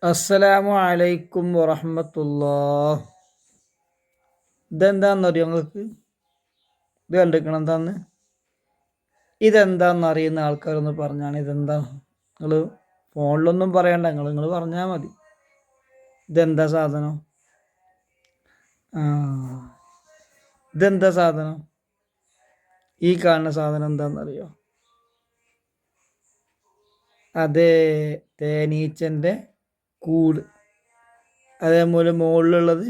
അസ്സലാമു അലൈക്കും വറഹ്മത്തുള്ളാഹ്. ഇതെന്താണെന്നറിയോ നിങ്ങൾക്ക്? ഇത് കണ്ടിരിക്കണം എന്താന്ന്? ഇതെന്താണെന്ന് അറിയുന്ന ആൾക്കാരൊന്ന് പറഞ്ഞാണ് ഇതെന്താ. നിങ്ങൾ ഫോണിലൊന്നും പറയണ്ട, നിങ്ങൾ പറഞ്ഞാൽ മതി. ഇതെന്താ സാധനം? ആ, ഇതെന്താ സാധനം? ഈ കാണുന്ന സാധനം എന്താണെന്നറിയോ? അതേ, തേനീച്ചൻ്റെ കൂട്. അതേപോലെ മുകളിലുള്ളത്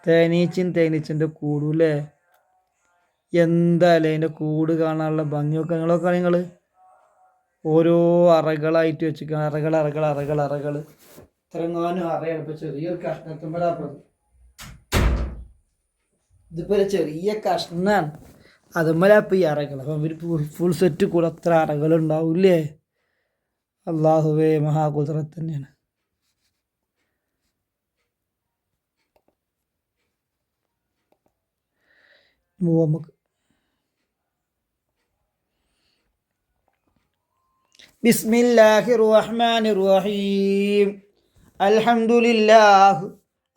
തേനീച്ചൻ്റെ കൂടും അല്ലേ? എന്തായാലും അതിൻ്റെ കൂട് കാണാനുള്ള ഭംഗിയൊക്കെ നിങ്ങളൊക്കെ നിങ്ങൾ ഓരോ അറകളായിട്ട് വെച്ചിരിക്കണം. അറകൾ ഇത്രങ്ങാനും അറയാണ്. ഇപ്പൊ ചെറിയൊരു കഷ്ണത്തുമ്പോഴാപ്പത്. ഇതിപ്പോ ഒരു ചെറിയ കഷ്ണാണ്, അതുമ്പോഴാപ്പ ഈ അറകൾ. അപ്പം ഇവർ ഫുൾ സെറ്റ് കൂടെ അത്ര അറകൾ ഉണ്ടാവില്ലേ? അള്ളാഹുവേ, മഹാകുദ്റത്ത് തന്നെയാണ്. നമുക്ക് ബിസ്മില്ലാഹിർ റഹ്മാനിർ റഹീം. അൽഹംദുലില്ലാഹ്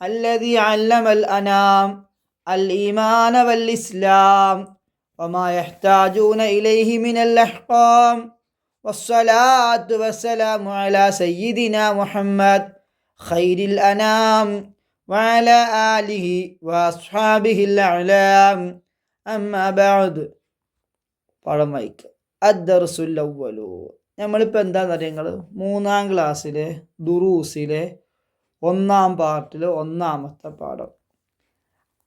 അല്ലദീ അല്ലമൽ അനാം അൽ ഈമാന വൽ ഇസ്ലാം വമാ യഹ്താജൂന ഇലൈഹി മിനൽ അഹ്കാം വസ്സലാത്തു വസ്സലാമു അലാ സയ്യിദിനാ മുഹമ്മദ് ഖൈരിൽ അനാം വഅലാ ആലിഹി വഅസ്ഹാബിഹിൽ അഅ്ലാം. അമ്മാ ബഅദ്. പാഠം വായിക്കുക. അദ്ദർസുൽ അവ്വലു. നമ്മളിപ്പോൾ എന്താണെന്നറിയാം, നിങ്ങൾ 3-ാം ക്ലാസ്സിലെ ദുറൂസിലെ 1-ാം പാർട്ടിലെ 1-ാമത്തെ പാഠം.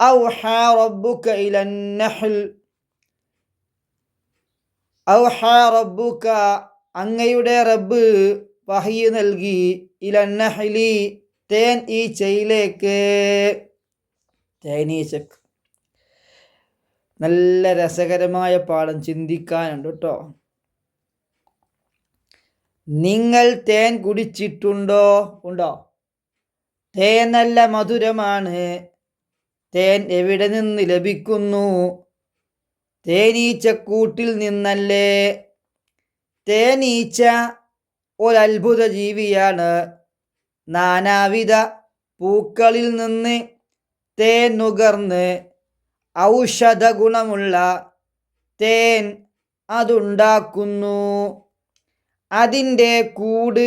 ഔഹാ റബ്ബുക ഇലൻ നഹ്ൽ. ഔഹാ റബ്ബുക, അങ്ങയുടെ റബ്ബ് വഹ്യ് നൽകി, ഇലൻ നഹ്ലി, തേൻ ഈച്ചയിലേക്ക്. തേനീച്ചക്ക് നല്ല രസകരമായ പാഠം ചിന്തിക്കാനുണ്ട് കേട്ടോ. നിങ്ങൾ തേൻ കുടിച്ചിട്ടുണ്ടോ? ഉണ്ടോ? തേൻ നല്ല മധുരമാണ്. തേൻ എവിടെ നിന്ന് ലഭിക്കുന്നു? തേനീച്ചക്കൂട്ടിൽ നിന്നല്ലേ? തേനീച്ച ഒരത്ഭുത ജീവിയാണ്. നാനാവിധ പൂക്കളിൽ നിന്ന് തേൻ നുകർന്ന് ഔഷധ ഗുണമുള്ള തേൻ അതുണ്ടാക്കുന്നു. അതിൻ്റെ കൂട്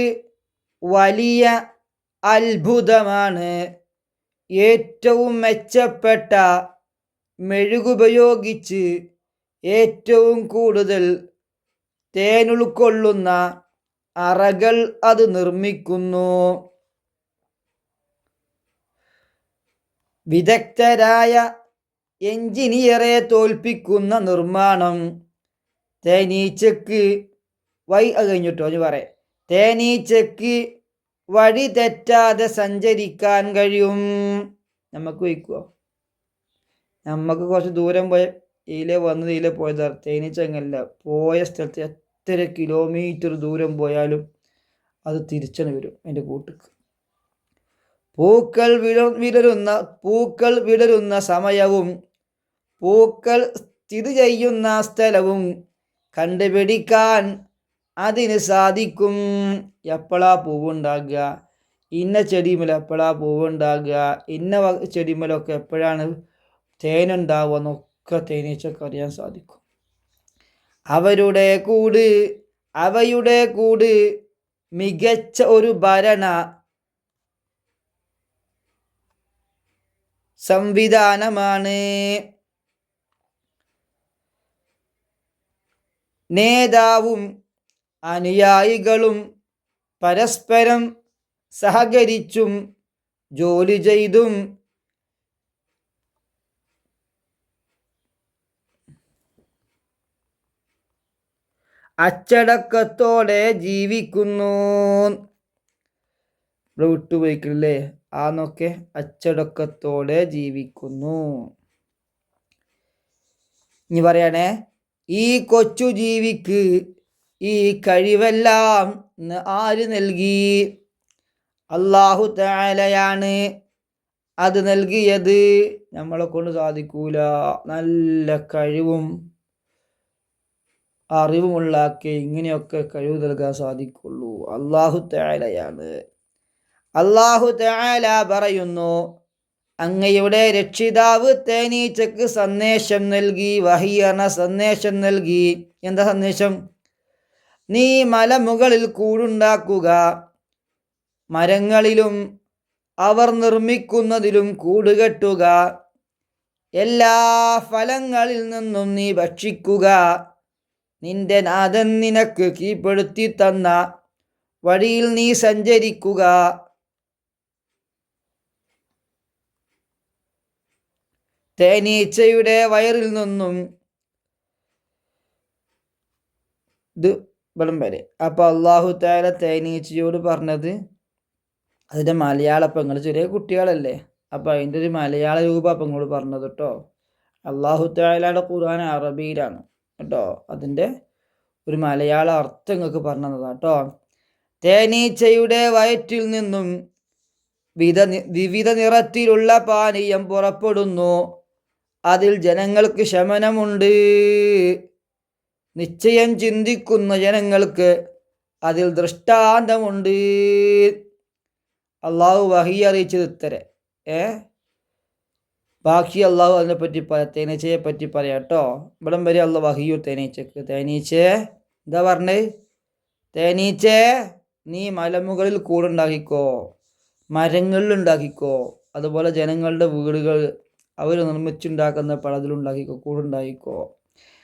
വലിയ അത്ഭുതമാണ്. ഏറ്റവും മെച്ചപ്പെട്ട മെഴുകുപയോഗിച്ച് ഏറ്റവും കൂടുതൽ തേൻ ഉൾക്കൊള്ളുന്ന അറകൾ അത് നിർമ്മിക്കുന്നു. വിദഗ്ധരായ എഞ്ചിനീയറെ തോൽപ്പിക്കുന്ന നിർമ്മാണം. തേനീച്ചക്ക് കഴിഞ്ഞിട്ടോ എന്ന് പറയാം. തേനീച്ചക്ക് വഴി തെറ്റാതെ സഞ്ചരിക്കാൻ കഴിയും. നമുക്ക് വയ്ക്കുമോ? നമുക്ക് കുറച്ച് ദൂരം പോയ ഇതിലെ വന്നത് ഇതിലെ പോയതാണ്. തേനീച്ച അങ്ങനല്ല, പോയ സ്ഥലത്ത് എത്ര കിലോമീറ്റർ ദൂരം പോയാലും അത് തിരിച്ചണ് വരും അതിൻ്റെ കൂട്ടിക്ക്. പൂക്കൾ വിടരുന്ന സമയവും പൂക്കൾ സ്ഥിതി ചെയ്യുന്ന സ്ഥലവും കണ്ടുപിടിക്കാൻ അതിന് സാധിക്കും. എപ്പോഴാ പൂവുണ്ടാകുക, ഇന്ന ചെടിമേൽ എപ്പോഴാ പൂവുണ്ടാകുക, ഇന്ന ചെടിമേലൊക്കെ എപ്പോഴാണ് തേനുണ്ടാവുക എന്നൊക്കെ തേനീച്ചക്ക് അറിയാൻ സാധിക്കും. അവയുടെ കൂട് മികച്ച ഒരു ഭരണ സംവിധാനമാണ്. നേതാവും അനുയായികളും പരസ്പരം സഹകരിച്ചും ജോലി ചെയ്തും അച്ചടക്കത്തോടെ ജീവിക്കുന്നു. ഇവിടെ വിട്ടുപോയിക്കില്ലേ ആന്നൊക്കെ? അച്ചടക്കത്തോടെ ജീവിക്കുന്നു. ഇനി പറയണേ, ഈ കൊച്ചു ജീവിക്ക് ഈ കഴിവെല്ലാം ആര് നൽകി? അല്ലാഹു തആലയാണ് അത് നൽകിയത്. നമ്മളെ കൊണ്ട് സാധിക്കൂല. നല്ല കഴിവും അറിവുമുള്ളാക്കി ഇങ്ങനെയൊക്കെ കഴിവ് നൽകാൻ സാധിക്കുള്ളൂ. അല്ലാഹു തആലയാണ്. അല്ലാഹു തആല പറയുന്നു, അങ്ങയുടെ രക്ഷിതാവ് തേനീച്ചക്ക് സന്ദേശം നൽകി. വഹി എന്ന സന്ദേശം നൽകി. എന്താ സന്ദേശം? നീ മലമുകളിൽ കൂടുണ്ടാക്കുക, മരങ്ങളിലും അവർ നിർമ്മിക്കുന്നതിലും കൂടുകെട്ടുക, എല്ലാ ഫലങ്ങളിൽ നിന്നും നീ ഭക്ഷിക്കുക, നിന്റെ നാഥൻ നിനക്ക് കീഴ്പ്പെടുത്തി തന്ന വഴിയിൽ നീ സഞ്ചരിക്കുക. തേനീച്ചയുടെ വയറിൽ നിന്നും ഇത് ഇവിടം വരെ. അപ്പോൾ അല്ലാഹു തആല തേനീച്ചയോട് പറഞ്ഞത് അതിൻ്റെ മലയാളം, നിങ്ങൾ ചെറിയ കുട്ടികളല്ലേ, അപ്പോൾ അതിൻ്റെ ഒരു മലയാള രൂപം അപ്പം ഇങ്ങോട്ട് പറഞ്ഞത് കേട്ടോ. അല്ലാഹു തആലയുടെ ഖുർആൻ അറബിയിലാണ് കേട്ടോ. അതിൻ്റെ ഒരു മലയാള അർത്ഥം നിങ്ങൾക്ക് പറഞ്ഞു തന്നതാണ് കേട്ടോ. തേനീച്ചയുടെ വയറ്റിൽ നിന്നും വിവിധ നിറത്തിലുള്ള പാനീയം പുറപ്പെടുന്നു. അതിൽ ജനങ്ങൾക്ക് ശമനമുണ്ട്. നിശ്ചയം ചിന്തിക്കുന്ന ജനങ്ങൾക്ക് അതിൽ ദൃഷ്ടാന്തമുണ്ട്. അള്ളാഹു വഹി അറിയിച്ചത് ഇത്തരെ. ബാക്കി അള്ളാഹു അതിനെപ്പറ്റി തേനീച്ചയെ പറ്റി പറയാം കേട്ടോ. ഇവിടം വരെ അള്ളാഹു വഹിയു തേനീച്ചക്ക്. തേനീച്ചേ എന്താ പറഞ്ഞേ? തേനീച്ചേ, നീ മലമുകളിൽ കൂടുണ്ടാക്കിക്കോ, മരങ്ങളിലുണ്ടാക്കിക്കോ, അതുപോലെ ജനങ്ങളുടെ വീടുകൾ അവർ നിർമ്മിച്ചുണ്ടാക്കുന്ന പഴത്തിലുണ്ടാക്കിക്കോ, കൂടുണ്ടാക്കിക്കോ.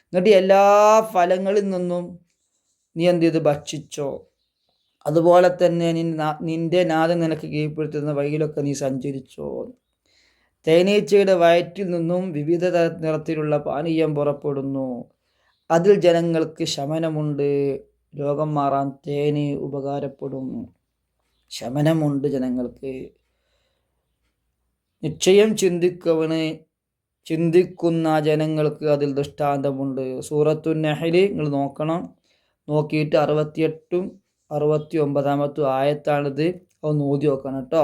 എന്നിട്ട് എല്ലാ ഫലങ്ങളിൽ നിന്നും നീ എന്ത് ചെയ്ത് ഭക്ഷിച്ചോ. അതുപോലെ തന്നെ നിന്റെ നാഥൻ നിനക്ക് കീഴ്പ്പെടുത്തുന്ന വഴിയിലൊക്കെ നീ സഞ്ചരിച്ചോ. തേനീച്ചയുടെ വയറ്റിൽ നിന്നും വിവിധ നിറത്തിലുള്ള പാനീയം പുറപ്പെടുന്നു. അതിൽ ജനങ്ങൾക്ക് ശമനമുണ്ട്. രോഗം മാറാൻ തേന് ഉപകാരപ്പെടും. ശമനമുണ്ട് ജനങ്ങൾക്ക്. നിശ്ചയം ചിന്തിക്കുന്ന ജനങ്ങൾക്ക് അതിൽ ദൃഷ്ടാന്തമുണ്ട്. സൂറത്തു നഹ്ൽ നിങ്ങൾ നോക്കണം. നോക്കിയിട്ട് 68ഉം 69 ആയത്താണിത്. ഒന്ന് ഓതി നോക്കണം കേട്ടോ.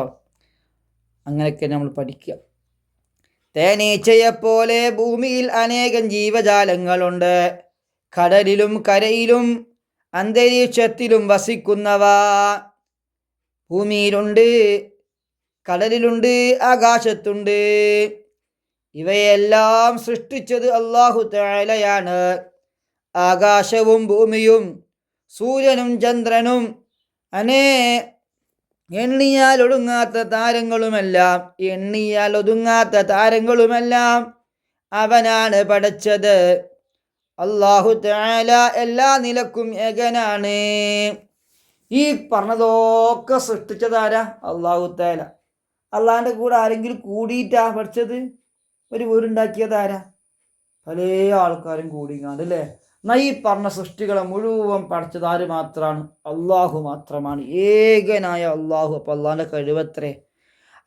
അങ്ങനെയൊക്കെ നമ്മൾ പഠിക്കുക. തേനീച്ചയെപ്പോലെ ഭൂമിയിൽ അനേകം ജീവജാലങ്ങളുണ്ട്. കടലിലും കരയിലും അന്തരീക്ഷത്തിലും വസിക്കുന്നവ. ഭൂമിയിലുണ്ട്, കടലിലുണ്ട്, ആകാശത്തുണ്ട്. ഇവയെല്ലാം സൃഷ്ടിച്ചത് അല്ലാഹു തആലയാണ്. ആകാശവും ഭൂമിയും സൂര്യനും ചന്ദ്രനും എണ്ണിയാൽ ഒടുങ്ങാത്ത താരങ്ങളുമെല്ലാം അവനാണ് പടച്ചത്. അല്ലാഹു തആല എല്ലാ നിലക്കും ഏകനാണ്. ഈ പറഞ്ഞതൊക്കെ സൃഷ്ടിച്ചതാരാ? അല്ലാഹു തആല. അള്ളാഹിൻ്റെ കൂടെ ആരെങ്കിലും കൂടിയിട്ടാ പഠിച്ചത്? ഒരു വീടുണ്ടാക്കിയതാരാ? പല ആൾക്കാരും കൂടിങ്ങാണ്ട് അല്ലേ. എന്നാൽ ഈ പറഞ്ഞ സൃഷ്ടികളെ മുഴുവൻ പഠിച്ചത് ആര് മാത്രമാണ്? അള്ളാഹു മാത്രമാണ്, ഏകനായ അള്ളാഹു. അപ്പം അള്ളാഹിൻ്റെ കഴിവത്രേ.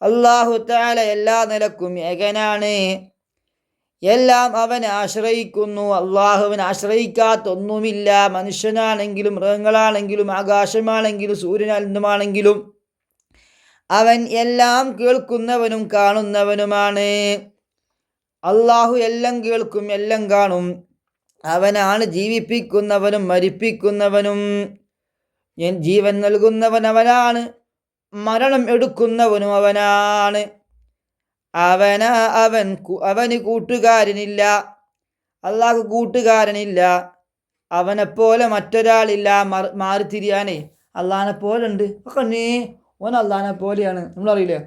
അല്ലാഹു തആല എല്ലാ നിലക്കും ഏകനാണ്. എല്ലാം അവനെ ആശ്രയിക്കുന്നു. അള്ളാഹുവിനെ ആശ്രയിക്കാത്ത ഒന്നുമില്ല. മനുഷ്യനാണെങ്കിലും മൃഗങ്ങളാണെങ്കിലും ആകാശമാണെങ്കിലും സൂര്യനാണെങ്കിലും അവൻ എല്ലാം കേൾക്കുന്നവനും കാണുന്നവനുമാണ്. അള്ളാഹു എല്ലാം കേൾക്കും, എല്ലാം കാണും. അവനാണ് ജീവിപ്പിക്കുന്നവനും മരിപ്പിക്കുന്നവനും. ജീവൻ നൽകുന്നവൻ അവനാണ്, മരണം എടുക്കുന്നവനും അവനാണ്. അവന് കൂട്ടുകാരനില്ല. അള്ളാഹു കൂട്ടുകാരനില്ല. അവനെപ്പോലെ മറ്റൊരാളില്ല മാറിത്തിരിയാനേ. അള്ളാഹിനെ പോലെ ഉണ്ട്. കണ്ണേ, ഓൻ അള്ളാഹിനെ പോലെയാണ്. നമ്മളറിയില്ലേ?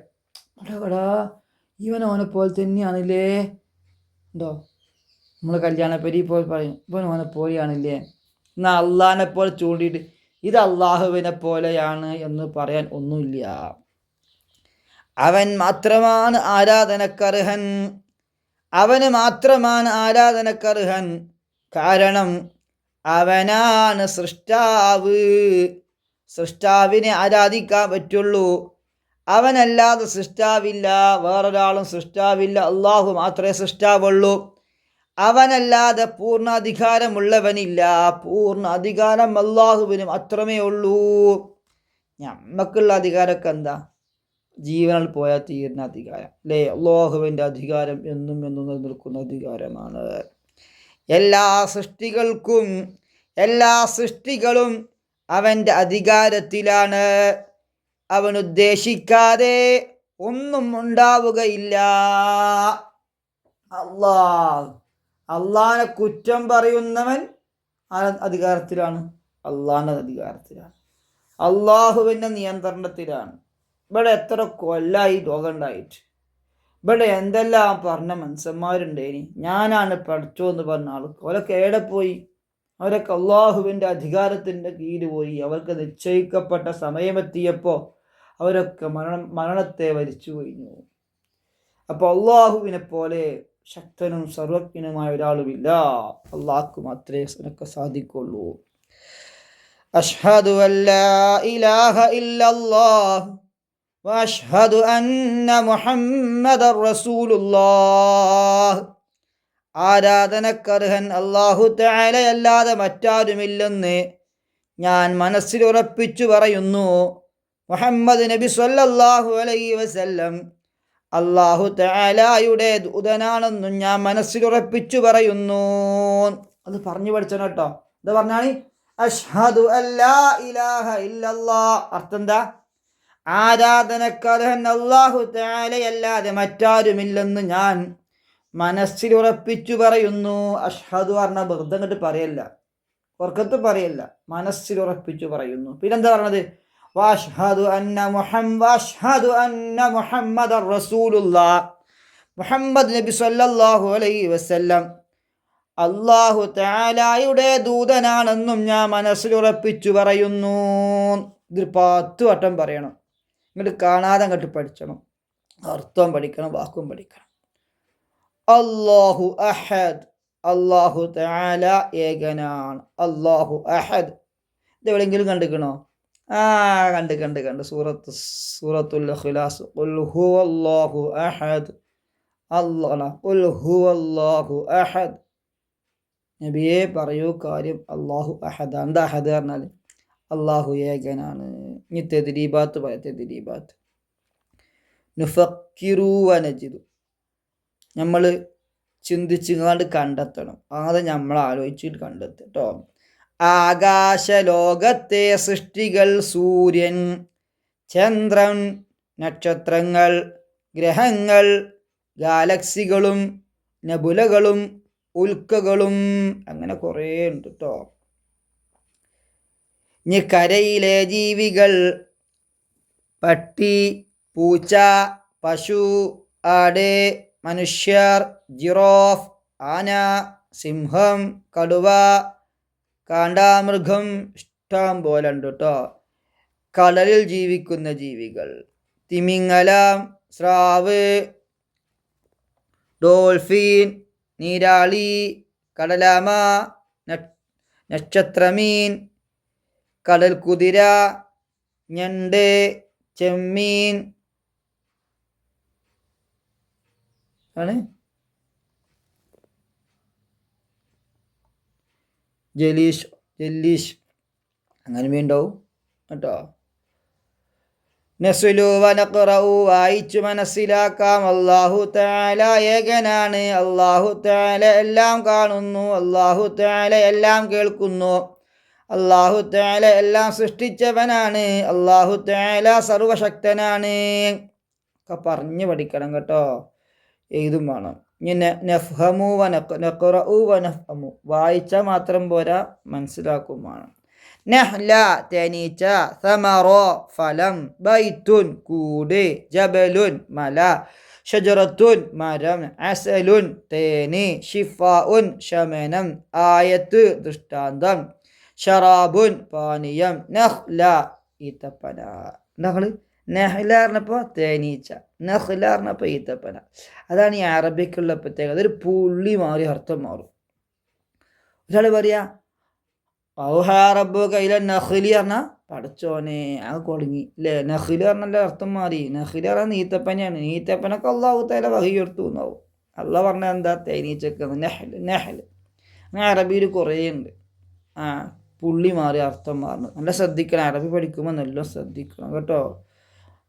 കടാ ഇവൻ ഓനെ പോലെ തന്നെയാണില്ലേ. ഉണ്ടോ? നമ്മൾ കല്യാണപ്പരി പോലെ പറയും ഇവൻ ഓനെ പോലെയാണില്ലേ. എന്നാൽ അള്ളാഹിനെ പോലെ ചൂണ്ടിയിട്ട് ഇത് അള്ളാഹുവിനെ പോലെയാണ് എന്ന് പറയാൻ ഒന്നുമില്ല. അവൻ മാത്രമാണ് ആരാധനക്കർഹൻ. അവന് മാത്രമാണ് ആരാധനക്കർഹൻ. കാരണം അവനാണ് സൃഷ്ടാവ്. സൃഷ്ടാവിനെ ആരാധിക്കാൻ പറ്റുള്ളൂ. അവനല്ലാതെ സൃഷ്ടാവില്ല, വേറൊരാളും സൃഷ്ടാവില്ല. അള്ളാഹു മാത്രമേ സൃഷ്ടാവുള്ളൂ. അവനല്ലാതെ പൂർണ്ണ അധികാരമുള്ളവനില്ല. പൂർണ്ണ അധികാരം അള്ളാഹുവിന് മാത്രമേ ഉള്ളൂ. നമുക്കുള്ള അധികാരമൊക്കെ എന്താ? ജീവനിൽ പോയാൽ തീരുന്ന അധികാരം അല്ലേ? അള്ളാഹുവിൻ്റെ അധികാരം എന്നും നിലനിൽക്കുന്ന അധികാരമാണ്. എല്ലാ സൃഷ്ടികളും അവൻ്റെ അധികാരത്തിലാണ്. അവൻ ഉദ്ദേശിക്കാതെ ഒന്നും ഉണ്ടാവുകയില്ല. അള്ളാഹിനെ കുറ്റം പറയുന്നവൻ അധികാരത്തിലാണ്, അള്ളാഹിൻ്റെ അധികാരത്തിലാണ്, അള്ളാഹുവിൻ്റെ നിയന്ത്രണത്തിലാണ്. ഇവിടെ എത്ര കൊല്ലായി രോഗം ഉണ്ടായിട്ട്, ഇവിടെ എന്തെല്ലാം പറഞ്ഞ മനുഷ്യന്മാരുണ്ടേനി, ഞാനാണ് പഠിച്ചോ എന്ന് പറഞ്ഞ ആൾക്ക്. അവരൊക്കെ എവിടെ പോയി? അവരൊക്കെ അള്ളാഹുവിൻ്റെ അധികാരത്തിൻ്റെ കീഴിൽ പോയി. അവർക്ക് നിശ്ചയിക്കപ്പെട്ട സമയമെത്തിയപ്പോൾ അവരൊക്കെ മരണത്തെ വരിച്ചു കഴിഞ്ഞു. അപ്പോൾ അള്ളാഹുവിനെ പോലെ ശക്തനും സർവജ്ഞനുമായ ഒരാളുമില്ല. അള്ളാഹ്ക്ക് മാത്രമേ അതിനൊക്കെ സാധിക്കുള്ളൂ. അഷ്ഹദു അല്ലാ ഇലാഹ ഇല്ലല്ലാഹ് വഅഷ്ഹദു അന്ന മുഹമ്മദർ റസൂലുള്ളാഹ്. ആരാധനക്കർഹൻ അല്ലാഹു തആലയല്ലാതെ മറ്റാരുമില്ലെന്ന് ഞാൻ മനസ്സിൽ ഉറപ്പിച്ചു പറയുന്നു. മുഹമ്മദ് നബി സ്വല്ലല്ലാഹു അലൈഹി വസല്ലം അല്ലാഹു തആലയുടെ ദൂതനാണെന്നും ഞാൻ മനസ്സിൽ ഉറപ്പിച്ചു പറയുന്നു. അത് പറഞ്ഞു പഠിച്ചോ കേട്ടോ. എന്താ പറഞ്ഞാണ്? അഷ്ഹദു അല്ലാ ഇലാഹ ഇല്ലല്ലാഹ്. അർത്ഥം എന്താ? ആരാധനക്കർഹൻ അല്ലാഹു തആലയല്ലാതെ മറ്റാരുമില്ലെന്ന് ഞാൻ മനസ്സിൽ ഉറപ്പിച്ചു പറയുന്നു. അഷ്ഹദു പറഞ്ഞാൽ വെറുതെ അങ്ങോട്ട് പറയല്ല, ഉറക്കത്ത് പറയല്ല, മനസ്സിൽ ഉറപ്പിച്ചു പറയുന്നു. പിന്നെന്താ പറഞ്ഞത്? വഅഷ്ഹദു അന്ന മുഹമ്മദർ റസൂലുള്ളാഹ്. മുഹമ്മദ് നബി സ്വല്ലല്ലാഹു അലൈഹി വസല്ലം അല്ലാഹു തആലയുടെ ദൂതനാണെന്നും ഞാൻ മനസ്സിൽ ഉറപ്പിച്ചു പറയുന്നു. ഇത് 10 വട്ടം പറയണം. ഇങ്ങോട്ട് കാണാതെ അങ്ങോട്ട് പഠിക്കണം, അർത്ഥം പഠിക്കണം, വാക്കും പഠിക്കണം. അല്ലാഹു അഹദ്. അല്ലാഹു തആല ഏകനാണ്. അല്ലാഹു അഹദ്. ഇത് എവിടെയെങ്കിലും കണ്ടിക്കണോ? കണ്ട് സൂറത്തുൽ ഇഖ്ലാസ്. ഖുൽ ഹുവല്ലാഹു അഹദ്. ഖുൽ ഹുവല്ലാഹു അഹദ്. നബിയെ പറയൂ കാര്യം അല്ലാഹു അഹദ്. എന്താ അഹദ് പറഞ്ഞാൽ? അല്ലാഹു ഏകനാണ്. ഇനി തെദ്രീബാത്ത് പറയാം. തെദ്രീബാത്ത്. നുഫക്കിറു വനജിദു. നമ്മൾ ചിന്തിച്ചുകൊണ്ട് കണ്ടെത്തണം. ആദ്യം നമ്മൾ ആലോചിച്ചിട്ട് കണ്ടെത്തും കേട്ടോ. ആകാശലോകത്തെ സൃഷ്ടികൾ സൂര്യൻ, ചന്ദ്രൻ, നക്ഷത്രങ്ങൾ, ഗ്രഹങ്ങൾ, ഗാലക്സികളും നബുലകളും ഉൽക്കകളും, അങ്ങനെ കുറേ ഉണ്ട് കേട്ടോ. ഇനി കരയിലെ ജീവികൾ പട്ടി, പൂച്ച, പശു, ആട്, മനുഷ്യർ, ജിറാഫ്, ആന, സിംഹം, കടുവ, കാണ്ടാമൃഗം, ഇഷ്ടം പോലെ ഉണ്ട് കേട്ടോ. കടലിൽ ജീവിക്കുന്ന ജീവികൾ തിമിംഗലം, സ്രാവ്, ഡോൾഫിൻ, നീരാളി, കടലാമ, നക്ഷത്രമീൻ, കടൽ കുതിര, ഞണ്ട്, ചെമ്മീൻ ആണ്, ജെല്ലീഷ് അങ്ങനെ മീനുണ്ടാവും കേട്ടോ. നസ്ലു വനഖറഉ. വായിച്ചു മനസ്സിലാക്കാം. അല്ലാഹു തആല ഏകനാണ്. അല്ലാഹു തആല എല്ലാം കാണുന്നു. അല്ലാഹു തആല എല്ലാം കേൾക്കുന്നു. അല്ലാഹു തആല എല്ലാം സൃഷ്ടിച്ചവനാണ്. അല്ലാഹു തആല സർവശക്തനാണ്. ഒക്കെ പറഞ്ഞു പഠിക്കണം കേട്ടോ. എഴുതും വേണം. ഇനി നഫ്ഹമു നഖറഉ വനഫ്ഹമു. വായിച്ചാൽ മാത്രം പോരാ, മനസ്സിലാക്കും വേണം. നഹ്ല തേനീച്ച, സമറ ഫലം, ബൈത്തുൻ കൂട്, ജബലുൻ മല, ഷജറത്തുൻ മരം, അസലുൻ തേന്, ഷിഫാഉൻ ശമനം, ആയത്ത് ദൃഷ്ടാന്തം, ഷറാബുൻ പാനീയം, നഹ്ല ഈത്തപ്പന. നമ്മൾ നഹ്ല പറഞ്ഞപ്പോൾ തേനീച്ച, നഹ്ല പറഞ്ഞപ്പോൾ ഈത്തപ്പന. അതാണ് ഈ അറബിക്കുള്ള പ്രത്യേകത. ഒരു പുള്ളി മാറി അർത്ഥം മാറും. ഒരാൾ പറയാ ഔഹാ റബ്ബുക ഇല നഖ്ലി പറഞ്ഞാൽ പടച്ചോനെ ആ കൊടുങ്ങി അല്ലേ. നഖ്ലി പറഞ്ഞാൽ അർത്ഥം മാറി. നഖ്ലി പറഞ്ഞാൽ ഈത്തപ്പനയാണ്. ഈത്തപ്പനൊക്കെ അല്ലാഹു തആല വഹി എടുത്തു എന്നാവും. അള്ളാഹ് പറഞ്ഞാൽ എന്താ? തേനീച്ചക്ക് നെഹ്ല്. അങ്ങനെ അറബിയിൽ കുറേ ഉണ്ട്. പുള്ളി മാറി അർത്ഥം മാറണം. നല്ല ശ്രദ്ധിക്കണം. അറബി പഠിക്കുമ്പോൾ നല്ല ശ്രദ്ധിക്കണം കേട്ടോ.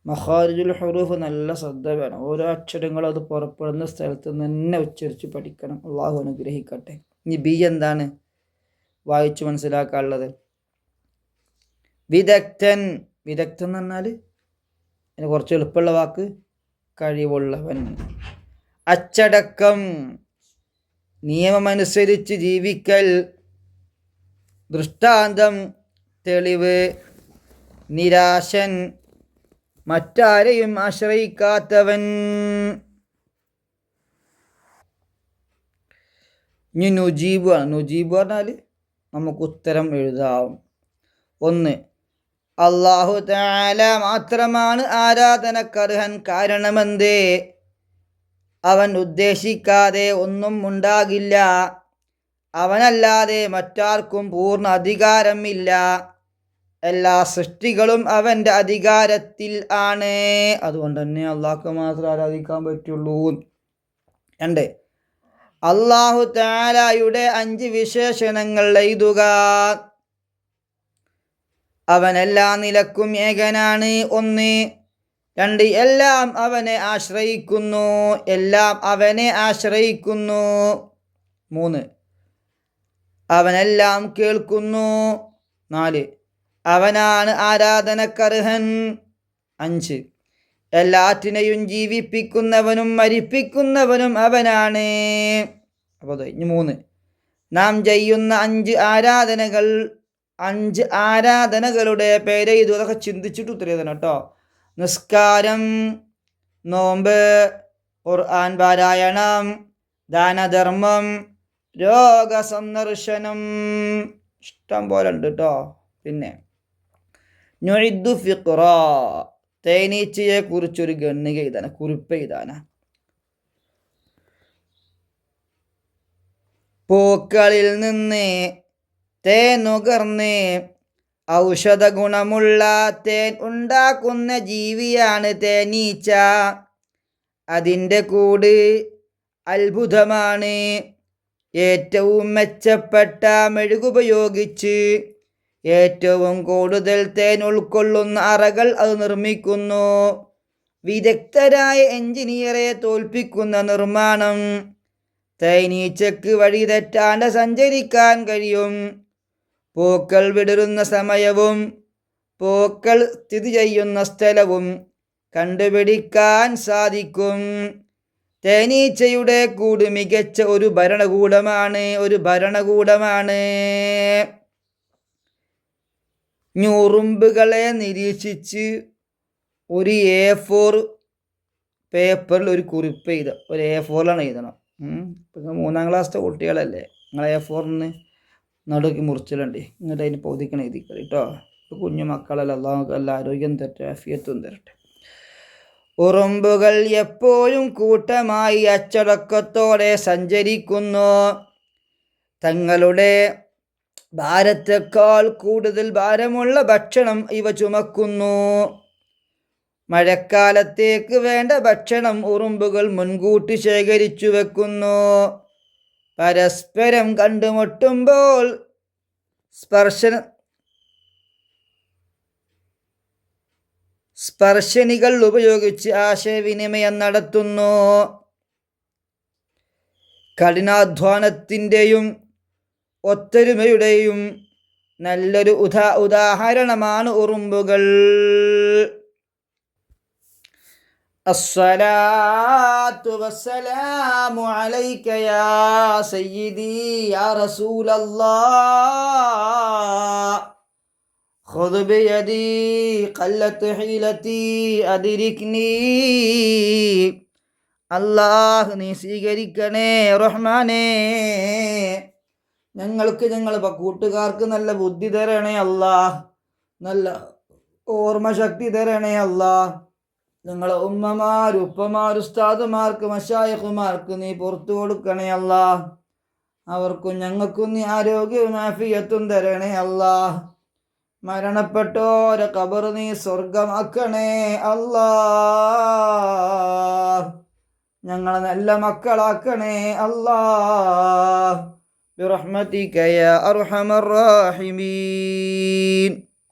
മഖാരിജുൽ ഹുറൂഫ് നല്ല ശ്രദ്ധ വേണം. ഓരോ അക്ഷരങ്ങളും അത് പുറപ്പെടുന്ന സ്ഥലത്ത് തന്നെ ഉച്ചരിച്ച് പഠിക്കണം. അള്ളാഹു അനുഗ്രഹിക്കട്ടെ. ഇനി ബി എന്താണ് വായിച്ചു മനസ്സിലാക്കാനുള്ളത്? വിദഗ്ധൻ. വിദഗ്ധൻ എന്ന് പറഞ്ഞാൽ അതിന് കുറച്ച് എളുപ്പമുള്ള വാക്ക് കഴിവുള്ളവൻ. അച്ചടക്കം, നിയമമനുസരിച്ച് ജീവിക്കൽ. ദൃഷ്ടാന്തം, തെളിവ്. നിരാശൻ, മറ്റാരെയും ആശ്രയിക്കാത്തവൻ. ഇനി നുജീബ് ആണ്. നുജീബ് പറഞ്ഞാൽ നമുക്ക് ഉത്തരം എഴുതാം. 1. അല്ലാഹു തആല മാത്രമാണ് ആരാധനക്കർഹൻ. കാരണമെന്തേ? അവൻ ഉദ്ദേശിക്കാതെ ഒന്നും ഉണ്ടാകില്ല. അവനല്ലാതെ മറ്റാർക്കും പൂർണ്ണ അധികാരമില്ല. എല്ലാ സൃഷ്ടികളും അവൻ്റെ അധികാരത്തിൽ ആണ്. അതുകൊണ്ട് തന്നെ അള്ളാഹ്ക്ക് മാത്രം ആരാധിക്കാൻ പറ്റുള്ളൂ. 2. അല്ലാഹു തആലയുടെ 5 വിശേഷണങ്ങൾ എഴുതുക. അവൻ എല്ലാ നിലക്കും ഏകനാണ്. 1. 2. എല്ലാം അവനെ ആശ്രയിക്കുന്നു. എല്ലാം അവനെ ആശ്രയിക്കുന്നു. 3. അവനെല്ലാം കേൾക്കുന്നു. 4. അവനാണ് ആരാധനക്കർഹൻ. 5. എല്ലാറ്റിനെയും ജീവിപ്പിക്കുന്നവനും മരിപ്പിക്കുന്നവനും അവനാണ്. അപ്പോൾ 3. നാം ചെയ്യുന്ന 5 ആരാധനകളുടെ പേര് ഇതൊക്കെ ചിന്തിച്ചിട്ട് ഉത്തരം കേട്ടോ. നിസ്കാരം, നോമ്പ്, ഖുർആൻ പാരായണം, ദാനധർമ്മം, രോഗസന്ദർശനം. ഇഷ്ടം പോലെ ഉണ്ട് കേട്ടോ. പിന്നെ നുഇദ്ദു ഫിഖ്റ, തേനീച്ചയെ കുറിച്ചൊരു ഗണ്ണിക എഴുതാന, കുറിപ്പ് എഴുതാന. പൂക്കളിൽ നിന്ന് തേൻ നുകർന്ന് ഔഷധ ഗുണമുള്ള തേൻ ഉണ്ടാക്കുന്ന ജീവിയാണ് തേനീച്ച. അതിൻ്റെ കൂട് അത്ഭുതമാണ്. ഏറ്റവും മെച്ചപ്പെട്ട മെഴുകുപയോഗിച്ച് ഏറ്റവും കൂടുതൽ തേൻ ഉൾക്കൊള്ളുന്ന അറകൾ അത് നിർമ്മിക്കുന്നു. വിദഗ്ധരായ എഞ്ചിനീയറെ തോൽപ്പിക്കുന്ന നിർമ്മാണം. തേനീച്ചക്ക് വഴി തെറ്റാണ്ട് സഞ്ചരിക്കാൻ കഴിയും. പൂക്കൾ വിടരുന്ന സമയവും പൂക്കൾ സ്ഥിതി ചെയ്യുന്ന സ്ഥലവും കണ്ടുപിടിക്കാൻ സാധിക്കും. തേനീച്ചയുടെ കൂട് മികച്ച ഒരു ഭരണകൂടമാണ്. ഉറുമ്പുകളെ നിരീക്ഷിച്ച് ഒരു A4 പേപ്പറിൽ ഒരു കുറിപ്പ് എഴുതാം. ഒരു A4 എഴുതണം. ഇപ്പം 3ാം ക്ലാസ്സിലെ കുട്ടികളല്ലേ, നിങ്ങൾ A4 നടുക്കി മുറിച്ചിലുണ്ട്. എന്നിട്ട് അതിന് പൗതിക്കണം എഴുതിക്കളി കേട്ടോ. കുഞ്ഞു മക്കളല്ല, അള്ളാഹു നല്ല ആരോഗ്യം തരട്ടെ, ആഫിയത്തും തരട്ടെ. ഉറുമ്പുകൾ എപ്പോഴും കൂട്ടമായി അച്ചടക്കത്തോടെ സഞ്ചരിക്കുന്നു. തങ്ങളുടെ ഭാരത്തേക്കാൾ കൂടുതൽ ഭാരമുള്ള ഭക്ഷണം ഇവ ചുമക്കുന്നു. മഴക്കാലത്തേക്ക് വേണ്ട ഭക്ഷണം ഉറുമ്പുകൾ മുൻകൂട്ടി ശേഖരിച്ചു വെക്കുന്നു. പരസ്പരം കണ്ടുമുട്ടുമ്പോൾ സ്പർശനികൾ ഉപയോഗിച്ച് ആശയവിനിമയം നടത്തുന്നു. കഠിനാധ്വാനത്തിൻ്റെയും ഒത്തൊരുമയുടെയും നല്ലൊരു ഉദാഹരണമാണ് ഉറുമ്പുകൾ. അസ്സലാത്തു വസ്സലാമു അലൈക യാ സയ്യിദി യാ റസൂലല്ലാഹ് ഖുദ് ബിയദി ഖല്ലത്ത് ഹീലതി അദ്രിക്നി. അല്ലാഹ് നീ സ്വീകരിക്കണേ റഹ്മാനേ. ഞങ്ങളുടെ കൂട്ടുകാർക്ക് നല്ല ബുദ്ധി തരണേ അല്ലാഹ്, നല്ല ഓർമ്മശക്തി തരണേ അല്ലാഹ്. ഞങ്ങളെ ഉമ്മമാര്, ഉപ്പമാര്, ഉസ്താദുമാർക്ക്, മശായിഖുമാർക്ക് നീ പുറത്തു കൊടുക്കണേ അല്ലാഹ്. അവർക്കും ഞങ്ങൾക്കും നീ ആരോഗ്യവും ആഫിയത്തും തരണേ അല്ലാഹ്. മരണപ്പെട്ടോരെ ഖബർ നീ സ്വർഗമാക്കണേ അല്ലാഹ്. ഞങ്ങളെ നല്ല മക്കളാക്കണേ അല്ലാഹ്. ബിറഹ്മതിക യാ അർഹമർ റഹീമീൻ.